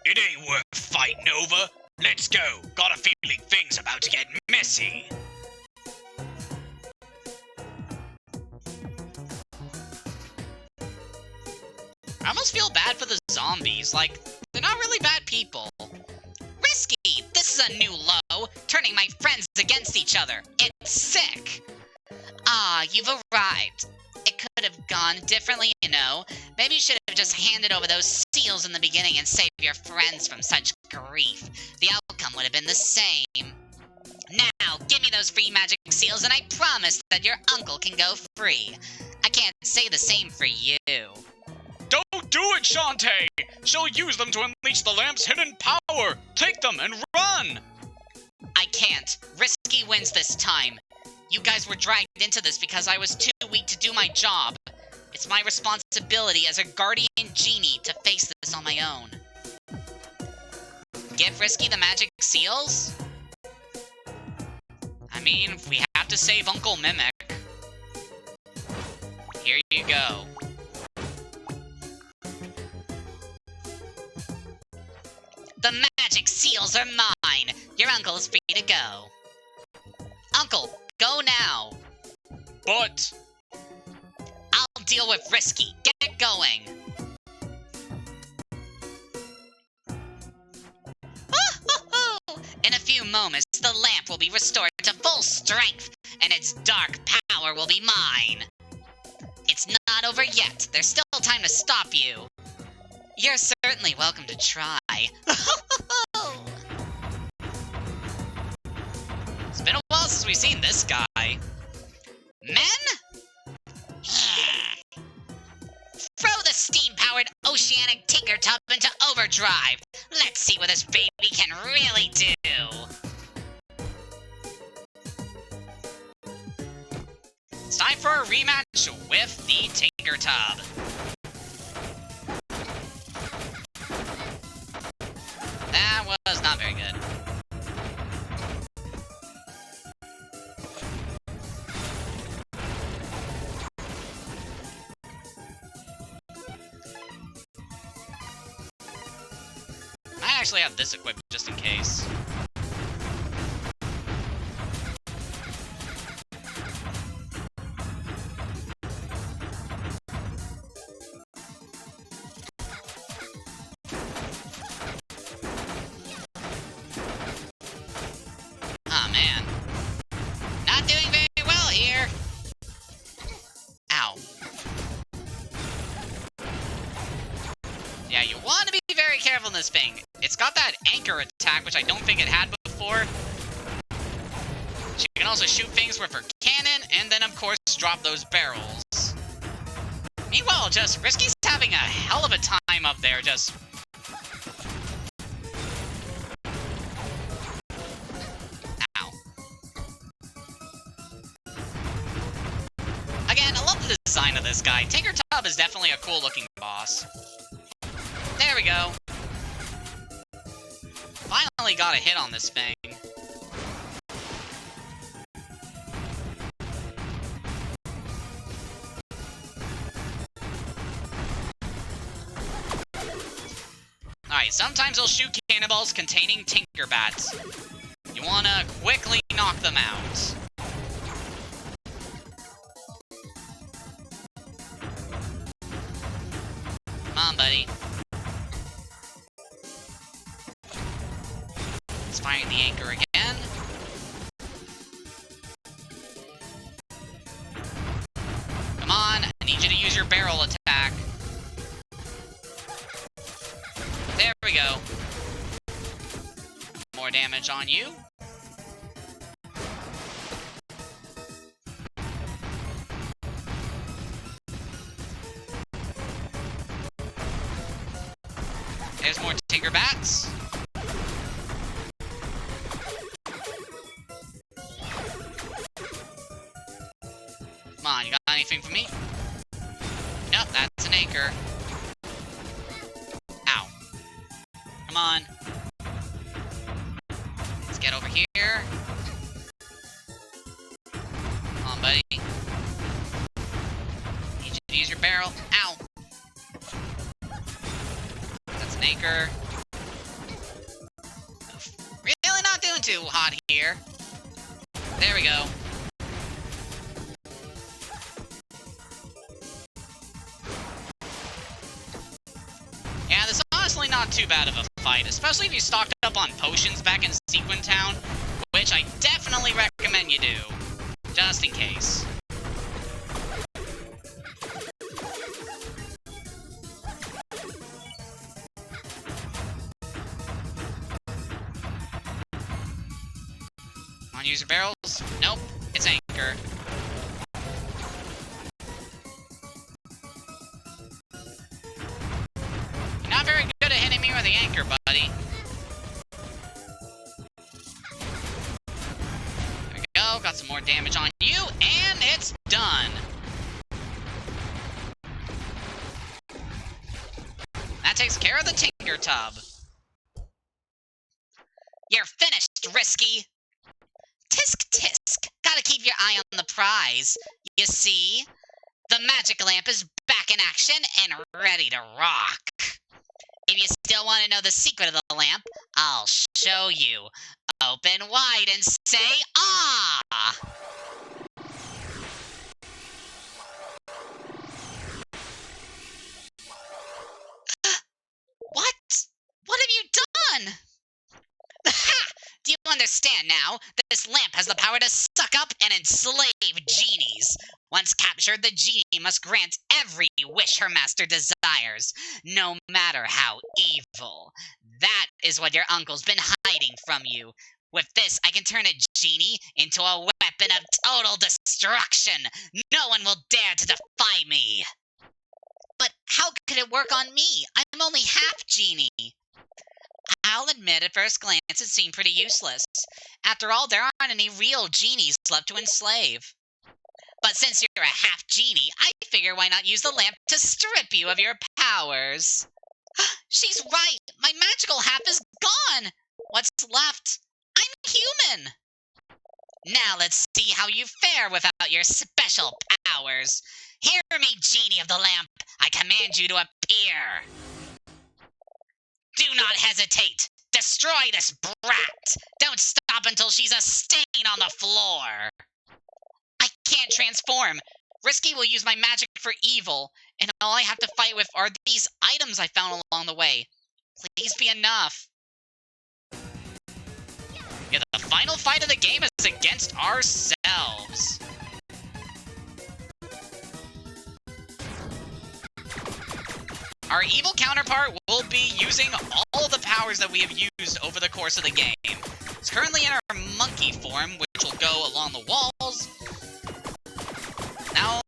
It ain't worth fighting over. Let's go. Got a feeling things about to get messy. I almost feel bad for the zombies, like, they're not really bad people. Risky! This is a new low, turning my friends against each other. It's sick! Ah, you've arrived. It could have gone differently, you know. Maybe you should have just handed over those seals in the beginning and saved your friends from such grief. The outcome would have been the same. Now, give me those free magic seals and I promise that your uncle can go free. I can't say the same for you. Don't do it, Shantae! She'll use them to unleash the lamp's hidden power! Take them and run! I can't. Risky wins this time. You guys were dragged into this because I was too weak to do my job. It's my responsibility as a guardian genie to face this on my own. Give Risky the magic seals? I mean, we have to save Uncle Mimic. Here you go. The magic seals are mine! Your uncle is free to go. Uncle, go now! But... I'll deal with Risky. Get going! In a few moments, the lamp will be restored to full strength, and its dark power will be mine. It's not over yet. There's still time to stop you. You're certainly welcome to try. It's been a while since we've seen this guy. Men? Throw the steam-powered oceanic tinker tub into overdrive. Let's see what this baby can really do. It's time for a rematch with the tinker tub. That was not very good. I actually have this equipped just in case. Oh man. Not doing very well here. Ow. Yeah, you want to be very careful in this thing. It's got that anchor attack, which I don't think it had before. She can also shoot things with her cannon, and then, of course, drop those barrels. Meanwhile, just Risky's having a hell of a time up there, just... Ow. Again, I love the design of this guy. Tinker Tub is definitely a cool-looking boss. There we go. Finally got a hit on this thing. Alright, sometimes they'll shoot cannonballs containing Tinker Bats. You wanna quickly knock them out. Come on, buddy. Let's fire the anchor again. Come on, I need you to use your barrel attack. There we go. More damage on you. There's more Tinker Bats. Come on, you got anything for me? Nope, that's an anchor. Ow. Come on. Let's get over here. Come on, buddy. Need you to use your barrel. Ow. That's an anchor. Really not doing too hot here. There we go. Yeah, this is honestly not too bad of a fight, especially if you stocked up on potions back in Sequin Town, which I definitely recommend you do, just in case. Want to use your barrels? Nope, it's anchor. You're not very good at hitting me with the anchor, buddy. There we go, got some more damage on you, and it's done. That takes care of the Tinker Tub. You're finished, Risky. Tisk tisk, gotta keep your eye on the prize. You see, the magic lamp is back in action and ready to rock. If you still want to know the secret of the lamp, I'll show you. Open wide and say, ah! What? What have you done? Do you understand now? This lamp has the power to suck up and enslave genies. Once captured, the genie must grant every wish her master desires, no matter how evil. That is what your uncle's been hiding from you. With this, I can turn a genie into a weapon of total destruction. No one will dare to defy me. But how could it work on me? I'm only half genie. I'll admit, at first glance, it seemed pretty useless. After all, there aren't any real genies left to enslave. But since you're a half genie, I figure why not use the lamp to strip you of your powers? She's right! My magical half is gone! What's left? I'm human! Now let's see how you fare without your special powers. Hear me, genie of the lamp! I command you to appear! Do not hesitate! Destroy this brat! Don't stop until she's a stain on the floor! I can't transform! Risky will use my magic for evil, and all I have to fight with are these items I found along the way. Please be enough. Yeah, the final fight of the game is against ourselves. Our evil counterpart will be using all the powers that we have used over the course of the game. It's currently in her monkey form, which will go along the walls. Now,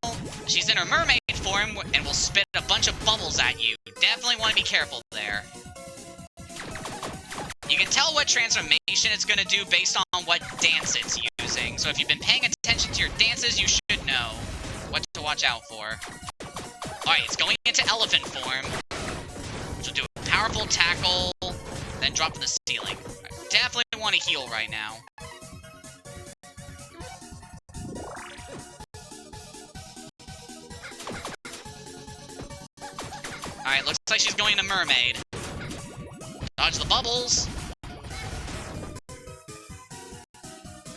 she's in her mermaid form and will spit a bunch of bubbles at you. Definitely want to be careful there. You can tell what transformation it's going to do based on what dance it's using. So if you've been paying attention to your dances, you should know what to watch out for. Alright, it's going into elephant form, which will do a powerful tackle, then drop to the ceiling. I definitely want to heal right now. Alright, looks like she's going to mermaid. Dodge the bubbles.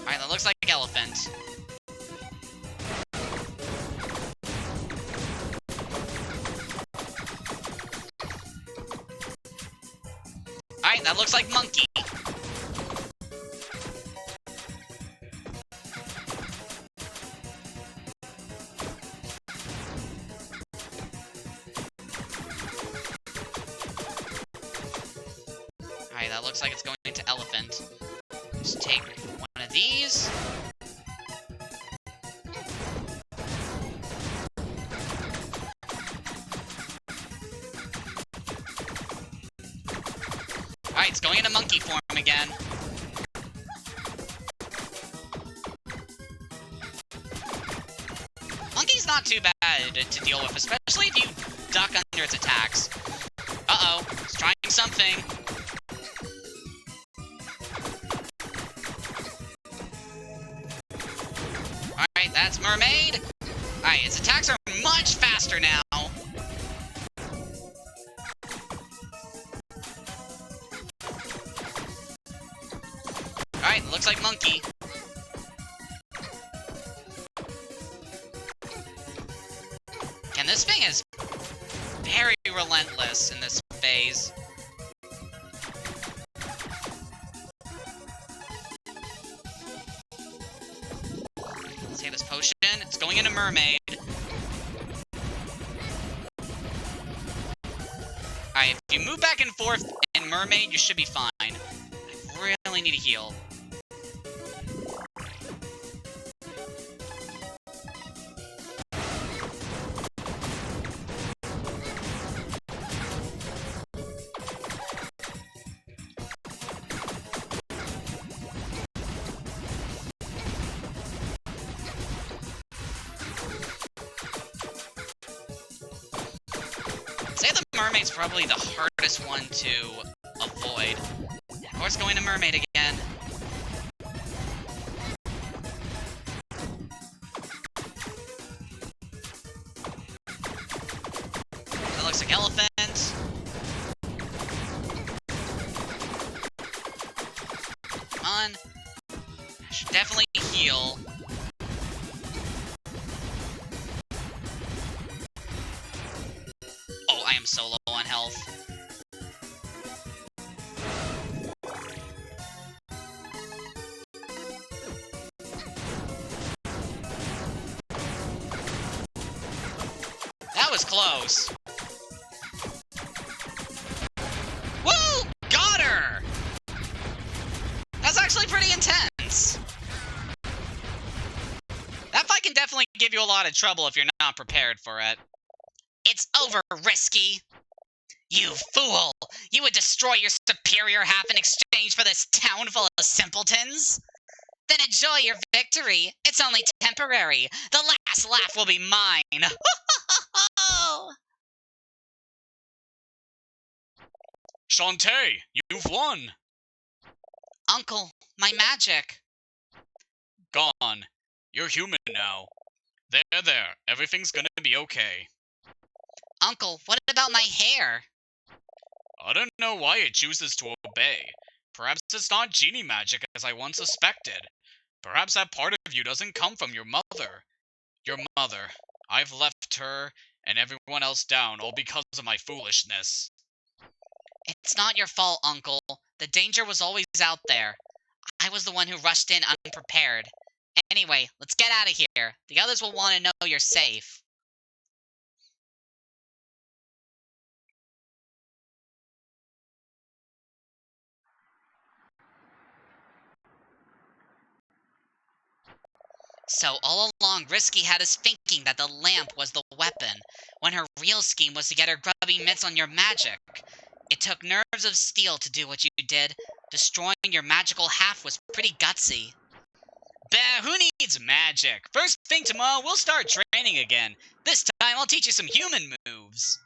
Alright, that looks like an elephant. Alright, that looks like monkey. Alright, that looks like it's going into elephant. Just take one of these. Alright, it's going into monkey form again. Monkey's not too bad to deal with, especially if you duck under its attacks. Uh-oh, it's trying something. Alright, that's mermaid. Alright, its attacks are much faster now. Alright, looks like monkey. And this thing is very relentless in this phase. Let's take this potion. It's going into mermaid. Alright, if you move back and forth in mermaid, you should be fine. I really need a heal. Say the mermaid's probably the hardest one to avoid. Of course, going to mermaid again. That looks like elephant. Come on. I should definitely heal. Oh, I am so low on health. That was close. Woo! Got her! That's actually pretty intense. That fight can definitely give you a lot of trouble if you're not prepared for it. It's over, Risky. You fool! You would destroy your superior half in exchange for this town full of simpletons? Then enjoy your victory. It's only temporary. The last laugh will be mine. Shantae, you've won! Uncle, my magic. Gone. You're human now. There. Everything's gonna be okay. Uncle, what about my hair? I don't know why it chooses to obey. Perhaps it's not genie magic as I once suspected. Perhaps that part of you doesn't come from your mother. Your mother. I've left her and everyone else down all because of my foolishness. It's not your fault, Uncle. The danger was always out there. I was the one who rushed in unprepared. Anyway, let's get out of here. The others will want to know you're safe. So all along, Risky had us thinking that the lamp was the weapon, when her real scheme was to get her grubby mitts on your magic. It took nerves of steel to do what you did. Destroying your magical half was pretty gutsy. Bah, who needs magic? First thing tomorrow, we'll start training again. This time, I'll teach you some human moves.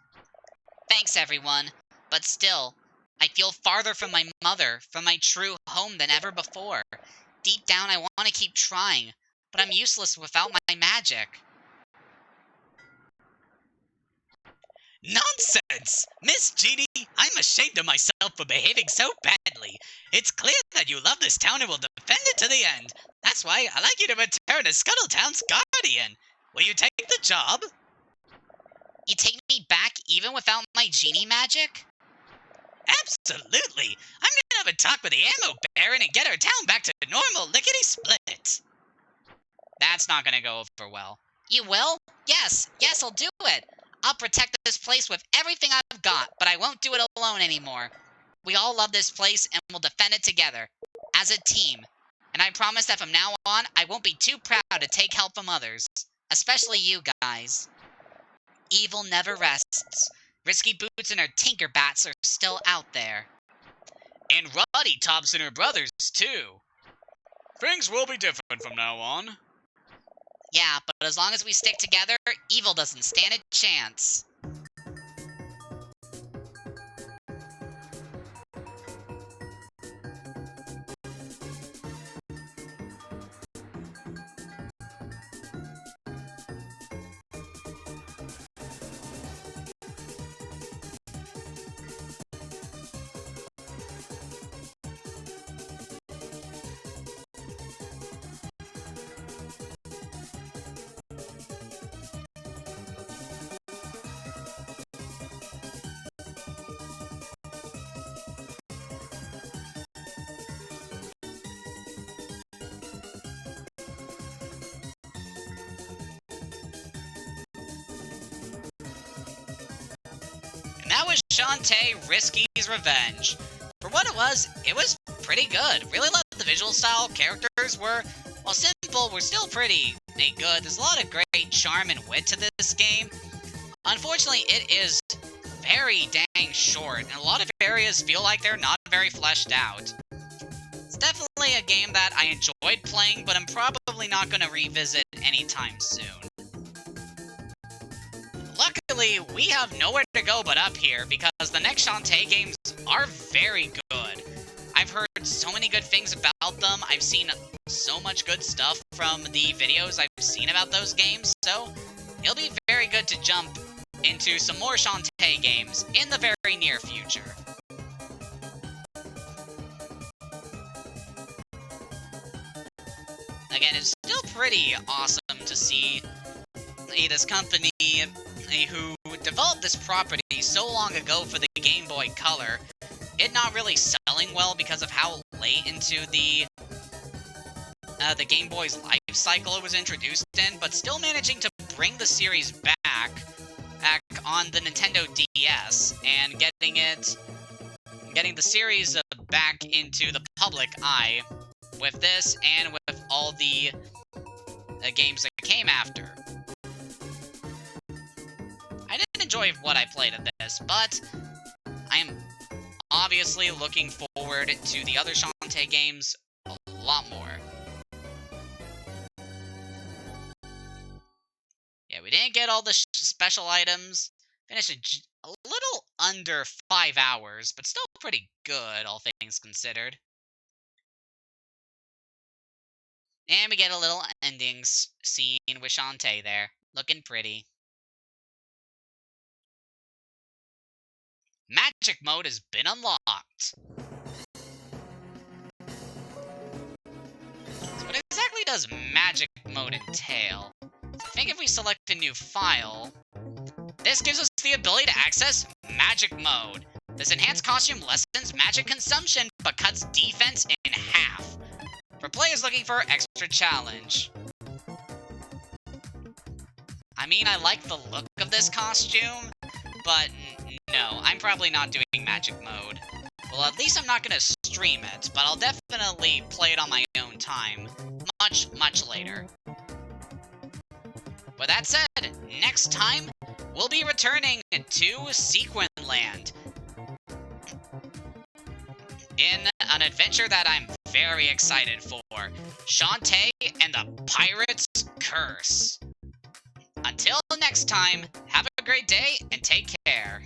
Thanks, everyone. But still, I feel farther from my mother, from my true home than ever before. Deep down, I want to keep trying, but I'm useless without my magic. Nonsense! Miss Genie, I'm ashamed ashamed of myself for behaving so badly. It's clear that you love this town and will defend it to the end. That's why I'd like you to return as Scuttletown's guardian. Will you take the job? You take me back even without my genie magic? Absolutely! I'm gonna have a talk with the ammo baron and get our town back to normal lickety-split! That's not gonna go over well. You will? Yes, I'll do it! I'll protect this place with everything I've got, but I won't do it alone anymore. We all love this place and we'll defend it together, as a team. And I promise that from now on, I won't be too proud to take help from others. Especially you guys. Evil never rests. Risky Boots and her Tinkerbats are still out there. And Ruddy Tops and her brothers, too. Things will be different from now on. Yeah, but as long as we stick together, evil doesn't stand a chance. And that was Shantae Risky's Revenge. For what it was pretty good. Really loved the visual style. Characters were, while simple, were still pretty good. There's a lot of great charm and wit to this game. Unfortunately, it is very dang short, and a lot of areas feel like they're not very fleshed out. It's definitely a game that I enjoyed playing, but I'm probably not going to revisit anytime soon. Luckily, we have nowhere to go but up here, because the next Shantae games are very good. I've heard so many good things about them, I've seen so much good stuff from the videos I've seen about those games, so it'll be very good to jump into some more Shantae games in the very near future. Again, it's still pretty awesome to see this company who developed this property so long ago for the Game Boy Color, it not really selling well because of how late into the Game Boy's life cycle it was introduced in, but still managing to bring the series back on the Nintendo DS and getting the series back into the public eye with this and with all the games that came after. I didn't enjoy what I played of this, but I am obviously looking forward to the other Shantae games a lot more. Yeah, we didn't get all the special items. Finished a little under 5 hours, but still pretty good, all things considered. And we get a little ending scene with Shantae there, looking pretty. Magic mode has been unlocked. So what exactly does magic mode entail? I think if we select a new file, this gives us the ability to access magic mode. This enhanced costume lessens magic consumption, but cuts defense in half. For players looking for extra challenge. I mean, I like the look of this costume, but no, I'm probably not doing magic mode. Well, at least I'm not gonna stream it, but I'll definitely play it on my own time. Much later. With that said, next time, we'll be returning to Sequin Land. In an adventure that I'm very excited for. Shantae and the Pirate's Curse. Until next time, have a great day and take care.